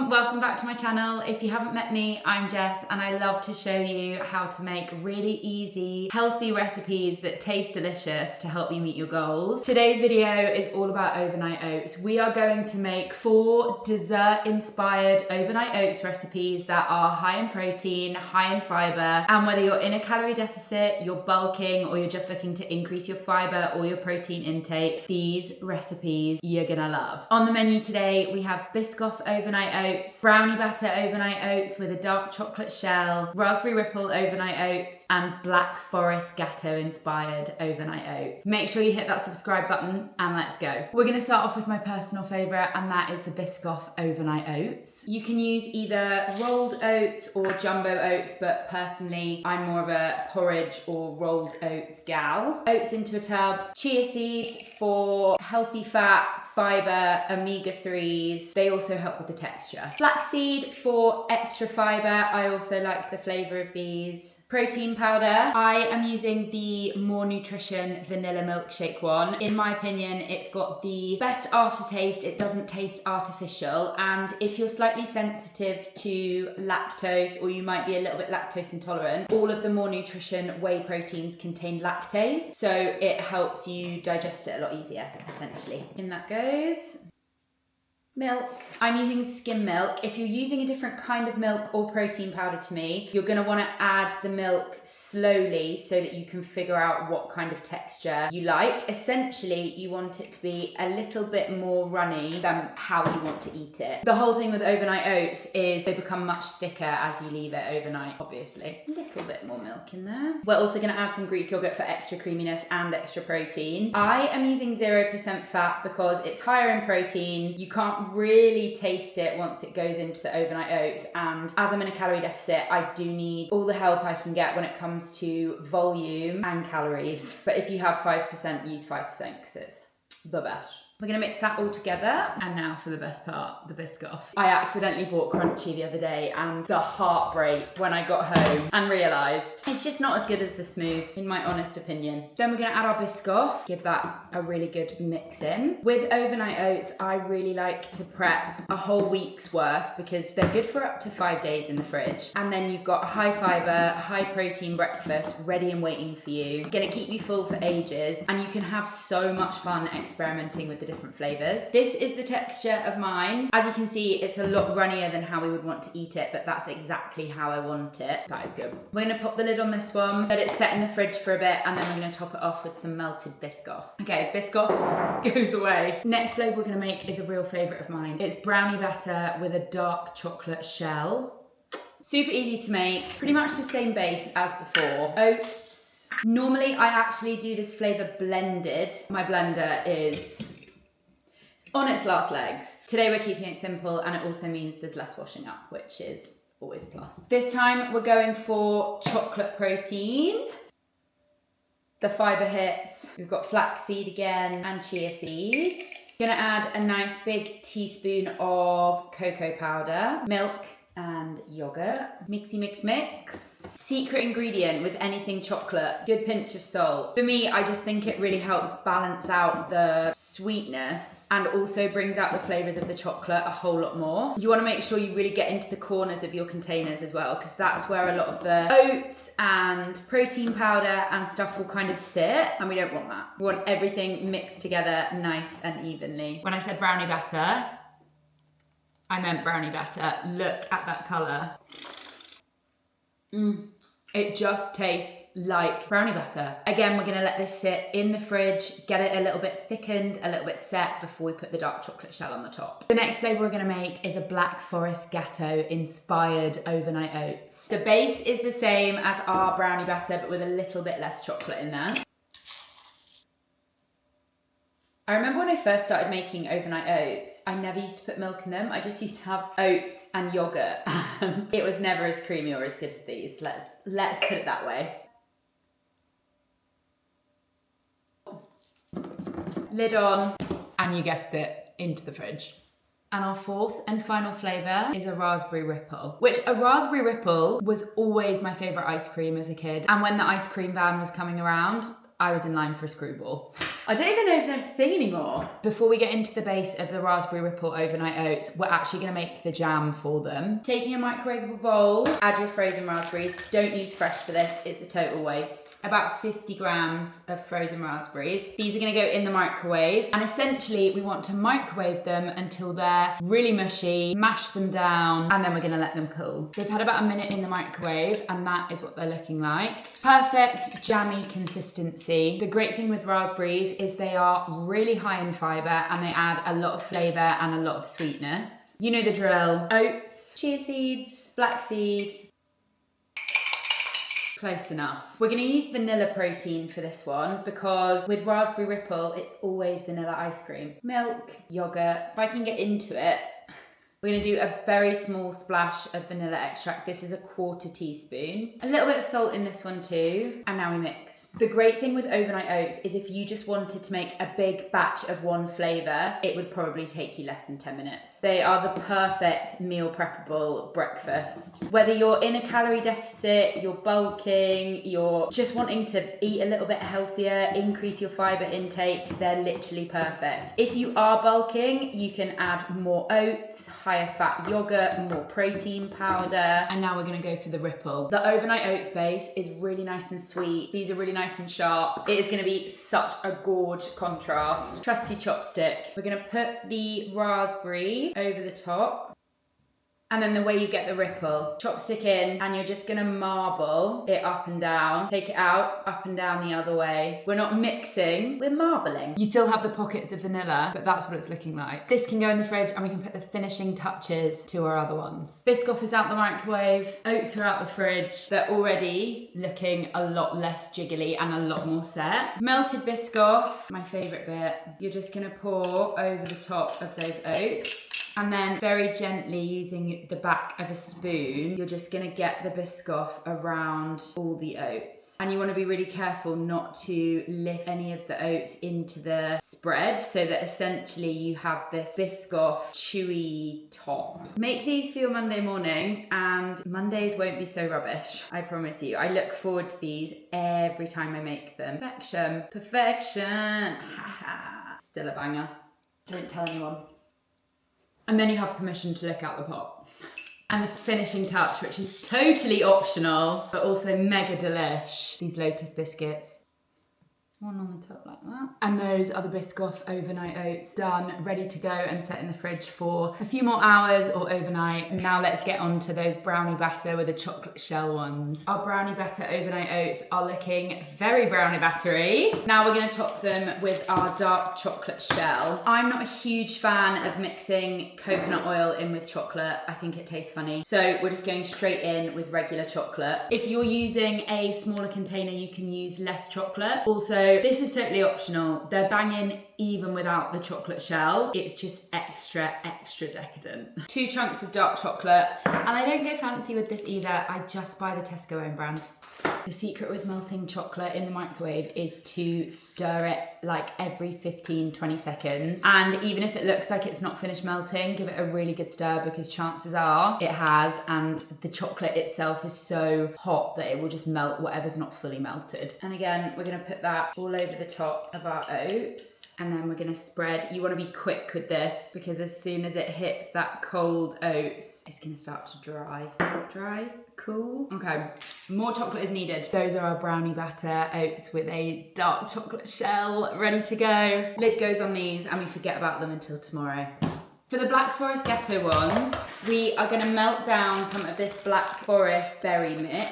everyone, welcome back to my channel. If you haven't met me, I'm Jess and I love to show you how to make really easy, healthy recipes that taste delicious to help you meet your goals. Today's video is all about overnight oats. We are going to make 4 dessert-inspired overnight oats recipes that are high in protein, high in fibre, and whether you're in a calorie deficit, you're bulking, or you're just looking to increase your fibre or your protein intake, these recipes you're gonna love. On the menu today, we have BISCOFF overnight oats, brownie batter overnight oats with a dark chocolate shell, raspberry ripple overnight oats, and black forest gateau inspired overnight oats. Make sure you hit that subscribe button and let's go. We're gonna start off with my personal favorite, and that is the BISCOFF overnight oats. You can use either rolled oats or jumbo oats, but personally, I'm more of a porridge or rolled oats gal. Oats into a tub, chia seeds for healthy fats, fiber, omega-3s. They also help with the texture. Flaxseed for extra fiber. I also like the flavor of these. Protein powder. I am using the More Nutrition vanilla milkshake one. In my opinion, it's got the best aftertaste. It doesn't taste artificial. And if you're slightly sensitive to lactose, or you might be a little bit lactose intolerant, all of the More Nutrition whey proteins contain lactase. So it helps you digest it a lot easier, essentially. In that goes. Milk. I'm using skim milk. If you're using a different kind of milk or protein powder to me, you're going to want to add the milk slowly so that you can figure out what kind of texture you like. Essentially, you want it to be a little bit more runny than how you want to eat it. The whole thing with overnight oats is they become much thicker as you leave it overnight, obviously. A little bit more milk in there. We're also going to add some Greek yogurt for extra creaminess and extra protein. I am using 0% fat because it's higher in protein. You can't really taste it once it goes into the overnight oats, and as I'm in a calorie deficit, I do need all the help I can get when it comes to volume and calories. But if you have 5%, use 5% because it's the best. We're gonna mix that all together. And now for the best part, the BISCOFF. I accidentally bought Crunchy the other day, and the heartbreak when I got home and realised it's just not as good as the Smooth, in my honest opinion. Then we're gonna add our BISCOFF, give that a really good mix in. With overnight oats, I really like to prep a whole week's worth because they're good for up to 5 days in the fridge. And then you've got a high fibre, high protein breakfast ready and waiting for you. Gonna keep you full for ages, and you can have so much fun experimenting with the different flavors. This is the texture of mine. As you can see, it's a lot runnier than how we would want to eat it, but that's exactly how I want it. That is good. We're gonna pop the lid on this one, let it set in the fridge for a bit, and then we're gonna top it off with some melted BISCOFF. Okay, BISCOFF goes away. Next flavor we're gonna make is a real favorite of mine. It's brownie batter with a dark chocolate shell. Super easy to make, pretty much the same base as before. Oats. Normally I actually do this flavor blended. My blender is on its last legs. Today we're keeping it simple, and it also means there's less washing up, which is always a plus. This time we're going for chocolate protein. The fibre hits. We've got flaxseed again and chia seeds. Gonna add a nice big teaspoon of cocoa powder, milk, and yogurt. Mixy mix mix. Secret ingredient with anything chocolate, good pinch of salt. For me, I just think it really helps balance out the sweetness and also brings out the flavors of the chocolate a whole lot more. You want to make sure you really get into the corners of your containers as well, because that's where a lot of the oats and protein powder and stuff will kind of sit, and we don't want that. We want everything mixed together nice and evenly. When I said brownie batter, I meant brownie batter. Look at that colour. It just tastes like brownie batter. Again, we're gonna let this sit in the fridge, get it a little bit thickened, a little bit set before we put the dark chocolate shell on the top. The next flavour we're gonna make is a black forest gateau inspired overnight oats. The base is the same as our brownie batter, but with a little bit less chocolate in there. I remember when I first started making overnight oats, I never used to put milk in them. I just used to have oats and yogurt, and it was never as creamy or as good as these. Let's put it that way. Lid on, and you guessed it, into the fridge. And our fourth and final flavour is a raspberry ripple, which a raspberry ripple was always my favourite ice cream as a kid. And when the ice cream van was coming around, I was in line for a screwball. I don't even know if they're a thing anymore. Before we get into the base of the Raspberry Ripple overnight oats, we're actually gonna make the jam for them. Taking a microwavable bowl, add your frozen raspberries. Don't use fresh for this, it's a total waste. About 50 grams of frozen raspberries. These are gonna go in the microwave, and essentially we want to microwave them until they're really mushy, mash them down, and then we're gonna let them cool. They've had about a minute in the microwave, and that is what they're looking like. Perfect jammy consistency. The great thing with raspberries is they are really high in fibre and they add a lot of flavour and a lot of sweetness. You know the drill. Oats, chia seeds, flaxseed. Close enough. We're gonna use vanilla protein for this one because with Raspberry Ripple, it's always vanilla ice cream. Milk, yogurt. If I can get into it, we're gonna do a very small splash of vanilla extract. This is a 1/4 teaspoon. A little bit of salt in this one too. And now we mix. The great thing with overnight oats is if you just wanted to make a big batch of one flavour, it would probably take you less than 10 minutes. They are the perfect meal preppable breakfast. Whether you're in a calorie deficit, you're bulking, you're just wanting to eat a little bit healthier, increase your fibre intake, they're literally perfect. If you are bulking, you can add more oats, higher fat yogurt, more protein powder. And now we're gonna go for the Ripple. The overnight oats base is really nice and sweet. These are really nice and sharp. It is gonna be such a gorge contrast. Trusty chopstick. We're gonna put the raspberry over the top. And then the way you get the Ripple, chopstick in, and you're just gonna marble it up and down. Take it out, up and down the other way. We're not mixing, we're marbling. You still have the pockets of vanilla, but that's what it's looking like. This can go in the fridge and we can put the finishing touches to our other ones. BISCOFF is out the microwave, oats are out the fridge. They're already looking a lot less jiggly and a lot more set. Melted BISCOFF, my favorite bit. You're just gonna pour over the top of those oats. And then very gently using the back of a spoon, you're just gonna get the BISCOFF around all the oats. And you wanna be really careful not to lift any of the oats into the spread so that essentially you have this BISCOFF chewy top. Make these for your Monday morning and Mondays won't be so rubbish, I promise you. I look forward to these every time I make them. Perfection, perfection, haha. Still a banger, don't tell anyone. And then you have permission to lick out the pot. And the finishing touch, which is totally optional, but also mega delish, these Lotus biscuits. One on the top like that. And those are the BISCOFF overnight oats, done, ready to go and set in the fridge for a few more hours or overnight. Now let's get on to those brownie batter with the chocolate shell ones. Our brownie batter overnight oats are looking very brownie battery. Now we're gonna top them with our dark chocolate shell. I'm not a huge fan of mixing coconut oil in with chocolate. I think it tastes funny. So we're just going straight in with regular chocolate. If you're using a smaller container, you can use less chocolate. Also, this is totally optional. They're banging even without the chocolate shell. It's just extra, extra decadent. 2 chunks of dark chocolate. And I don't go fancy with this either. I just buy the Tesco own brand. The secret with melting chocolate in the microwave is to stir it like every 15-20 seconds. And even if it looks like it's not finished melting, give it a really good stir because chances are it has, and the chocolate itself is so hot that it will just melt whatever's not fully melted. And again, we're gonna put that all over the top of our oats. And then we're gonna spread. You wanna be quick with this because as soon as it hits that cold oats, it's gonna start to dry. Dry? Cool. Okay, more chocolate is needed. Those are our brownie batter oats with a dark chocolate shell ready to go. Lid goes on these and we forget about them until tomorrow. For the Black Forest Ghetto ones, we are gonna melt down some of this Black Forest berry mix.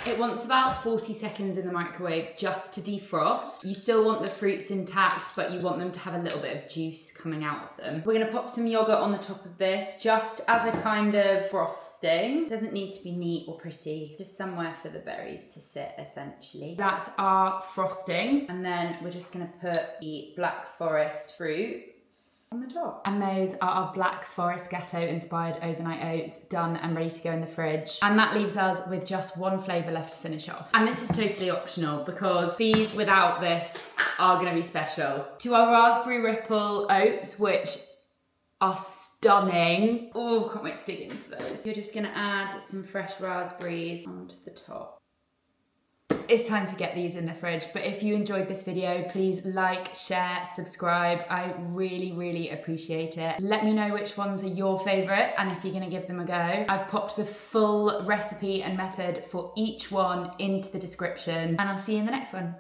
It wants about 40 seconds in the microwave just to defrost. You still want the fruits intact, but you want them to have a little bit of juice coming out of them. We're gonna pop some yogurt on the top of this just as a kind of frosting. Doesn't need to be neat or pretty, just somewhere for the berries to sit essentially. That's our frosting. And then we're just gonna put the Black Forest fruit on the top. And those are our Black Forest Ghetto inspired overnight oats, done and ready to go in the fridge. And that leaves us with just one flavour left to finish off. And this is totally optional because these without this are gonna be special. To our Raspberry Ripple oats, which are stunning. Oh, can't wait to dig into those. You're just gonna add some fresh raspberries onto the top. it's time to get these in the fridge. But if you enjoyed this video, please like, share, subscribe. I really appreciate it. Let me know which ones are your favorite and if you're gonna give them a go. I've popped the full recipe and method for each one into the description, and I'll see you in the next one.